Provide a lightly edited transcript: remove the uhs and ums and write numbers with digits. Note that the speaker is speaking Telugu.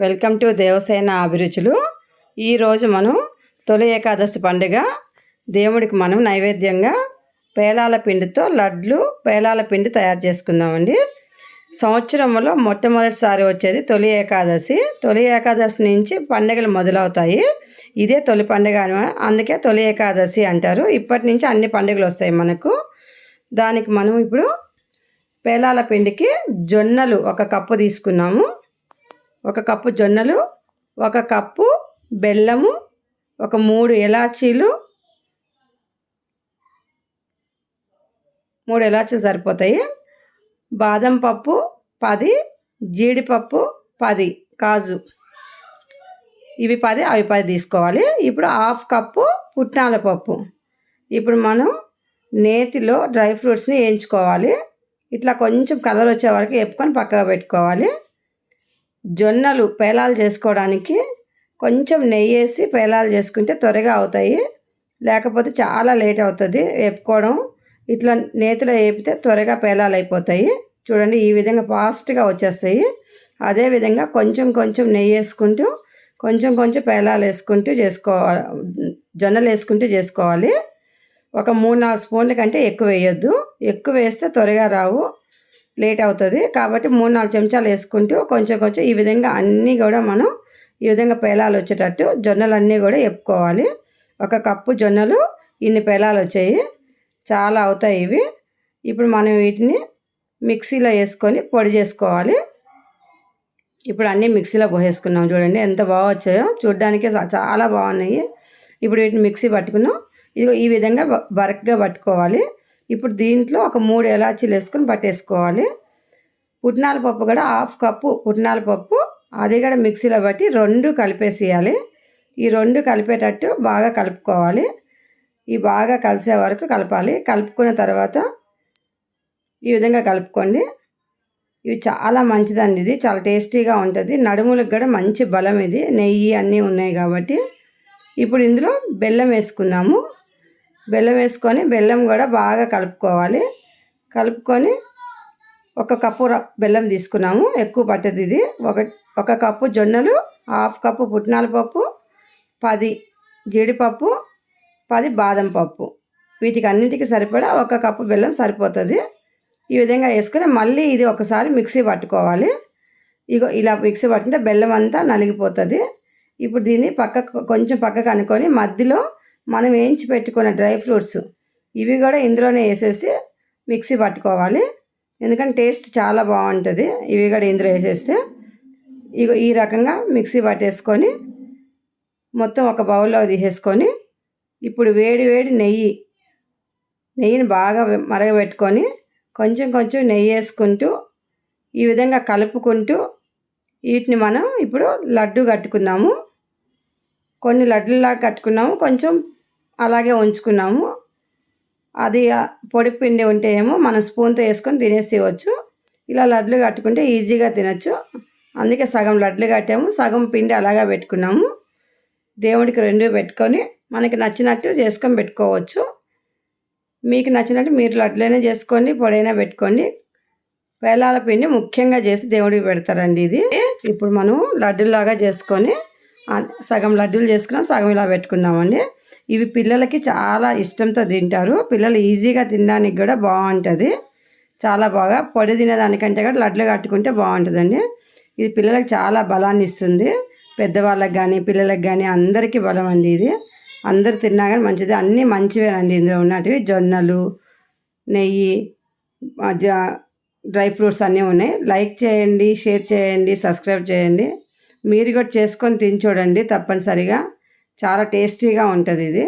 వెల్కమ్ టు దేవసేన అభిరుచులు. ఈరోజు మనం తొలి ఏకాదశి పండుగ దేవుడికి మనం నైవేద్యంగా పేలాల పిండితో లడ్లు పేలాల పిండి తయారు చేసుకుందామండి. సంవత్సరంలో మొట్టమొదటిసారి వచ్చేది తొలి ఏకాదశి. తొలి ఏకాదశి నుంచి పండుగలు మొదలవుతాయి. ఇదే తొలి పండుగ, అందుకే తొలి ఏకాదశి అంటారు. ఇప్పటి నుంచి అన్ని పండుగలు వస్తాయి మనకు. దానికి మనం ఇప్పుడు పేలాల పిండికి జొన్నలు 1 కప్పు తీసుకున్నాము. 1 కప్పు జొన్నలు, 1 కప్పు బెల్లము, ఒక 3 ఇలాచీలు, 3 ఇలాచీలు సరిపోతాయి. బాదం పప్పు 10, జీడిపప్పు 10, కాజు ఇవి 10, అవి 10 తీసుకోవాలి. ఇప్పుడు 1/2 కప్పు పుట్నాల పప్పు. ఇప్పుడు మనం నేతిలో డ్రై ఫ్రూట్స్ని వేయించుకోవాలి. ఇట్లా కొంచెం కలర్ వచ్చే వరకు వేపుకొని పక్కగా పెట్టుకోవాలి. జొన్నలు పేలాలు చేసుకోవడానికి కొంచెం నెయ్యి వేసి పేలాలు చేసుకుంటే త్వరగా అవుతాయి, లేకపోతే చాలా లేట్ అవుతుంది వేపుకోవడం. ఇట్లా నేతిలో వేపితే త్వరగా పేలాలు అయిపోతాయి. చూడండి, ఈ విధంగా ఫాస్ట్గా వచ్చేస్తాయి. అదేవిధంగా కొంచెం కొంచెం నెయ్యి వేసుకుంటూ కొంచెం కొంచెం పేలాలు వేసుకుంటూ చేసుకోవాలి, జొన్నలు వేసుకుంటూ చేసుకోవాలి. ఒక 3-4 స్పూన్ల కంటే ఎక్కువ వేయొద్దు. ఎక్కువ వేస్తే త్వరగా రావు, లేట్ అవుతుంది. కాబట్టి 3-4 చెంచాలు వేసుకుంటూ కొంచెం కొంచెం ఈ విధంగా అన్నీ కూడా మనం ఈ విధంగా పేలాలు వచ్చేటట్టు జొన్నలన్నీ కూడా వేపుకోవాలి. 1 కప్పు జొన్నలు ఇన్ని పేలాలు వచ్చాయి, చాలా అవుతాయి ఇవి. ఇప్పుడు మనం వీటిని మిక్సీలో వేసుకొని పొడి చేసుకోవాలి. ఇప్పుడు అన్నీ మిక్సీలో పోసేసుకున్నాం. చూడండి ఎంత బాగా వచ్చాయో, చూడ్డానికి చాలా బాగున్నాయి. ఇప్పుడు వీటిని మిక్సీ పట్టుకున్నాం. ఇది ఈ విధంగా బరక్గా పట్టుకోవాలి. ఇప్పుడు దీంట్లో ఒక 3 ఇలాచీలు వేసుకొని పట్టేసుకోవాలి. పుట్నాల పప్పు కూడా 1/2 కప్పు పుట్నాల పప్పు, అది కూడా మిక్సీలో బట్టి 2 కలిపేసేయాలి. ఈ 2 కలిపేటట్టు బాగా కలుపుకోవాలి. ఈ బాగా కలిసే వరకు కలపాలి. కలుపుకున్న తర్వాత ఈ విధంగా కలుపుకోండి. ఇవి చాలా మంచిదండి, ఇది చాలా టేస్టీగా ఉంటుంది. నడుములకు కూడా మంచి బలం ఇది, నెయ్యి అన్నీ ఉన్నాయి కాబట్టి. ఇప్పుడు ఇందులో బెల్లం వేసుకుందాము. బెల్లం వేసుకొని బెల్లం కూడా బాగా కలుపుకోవాలి. కలుపుకొని 1 కప్పు బెల్లం తీసుకున్నాము, ఎక్కువ పట్టదు ఇది. 1 కప్పు జొన్నలు, 1/2 కప్పు పుట్నాల పప్పు, 10 జీడిపప్పు, 10 బాదం పప్పు. వీటికి అన్నింటికి సరిపడా 1 కప్పు బెల్లం సరిపోతుంది. ఈ విధంగా వేసుకొని మళ్ళీ ఇది ఒకసారి మిక్సీ పట్టుకోవాలి. ఇగో ఇలా మిక్సీ పట్టుకుంటే బెల్లం అంతా నలిగిపోతుంది. ఇప్పుడు దీన్ని కొంచెం పక్కకు అనుకొని మధ్యలో మనం వేయించి పెట్టుకున్న డ్రై ఫ్రూట్స్ ఇవి కూడా ఇందులోనే వేసేసి మిక్సీ పట్టుకోవాలి. ఎందుకంటే టేస్ట్ చాలా బాగుంటుంది ఇవి కూడా ఇందులో వేసేస్తే. ఇగో ఈ రకంగా మిక్సీ పట్టేసుకొని మొత్తం ఒక బౌల్లో తీసేసుకొని ఇప్పుడు వేడి వేడి నెయ్యిని బాగా మరగబెట్టుకొని కొంచెం కొంచెం నెయ్యి వేసుకుంటూ ఈ విధంగా కలుపుకుంటూ వీటిని మనం ఇప్పుడు లడ్డు కట్టుకున్నాము. కొన్ని లడ్డులాగా కట్టుకున్నాము, కొంచెం అలాగే ఉంచుకున్నాము. అది పొడి పిండి ఉంటే ఏమో మనం స్పూన్తో వేసుకొని తినేసేయవచ్చు. ఇలా లడ్లు కట్టుకుంటే ఈజీగా తినచ్చు. అందుకే సగం లడ్లు కట్టాము, సగం పిండి అలాగా పెట్టుకున్నాము. దేవుడికి 2 పెట్టుకొని మనకి నచ్చినట్టు చేసుకొని పెట్టుకోవచ్చు. మీకు నచ్చినట్టు మీరు లడ్లైనా చేసుకోండి, పొడైనా పెట్టుకోండి. పేలాల పిండి ముఖ్యంగా చేసి దేవుడికి పెడతారండి ఇది. ఇప్పుడు మనం లడ్డులాగా చేసుకొని సగం లడ్డూలు చేసుకున్నాం, సగం ఇలా పెట్టుకుందామండి. ఇవి పిల్లలకి చాలా ఇష్టంతో తింటారు. పిల్లలు ఈజీగా తినడానికి కూడా బాగుంటుంది, చాలా బాగా. పొడి తినేదానికంటే కూడా లడ్లు కట్టుకుంటే బాగుంటుందండి. ఇది పిల్లలకు చాలా బలాన్ని ఇస్తుంది. పెద్దవాళ్ళకి కానీ పిల్లలకు కానీ అందరికీ బలం అండి ఇది. అందరు తిన్నా కానీ మంచిది. అన్నీ మంచివేనండి ఇందులో ఉన్నటివి. జొన్నలు, నెయ్యి, డ్రై ఫ్రూట్స్ అన్నీ ఉన్నాయి. లైక్ చేయండి, షేర్ చేయండి, సబ్స్క్రైబ్ చేయండి. మీరు కూడా చేసుకొని తిని చూడండి తప్పనిసరిగా. చాలా టేస్టీగా ఉంటుంది ఇది.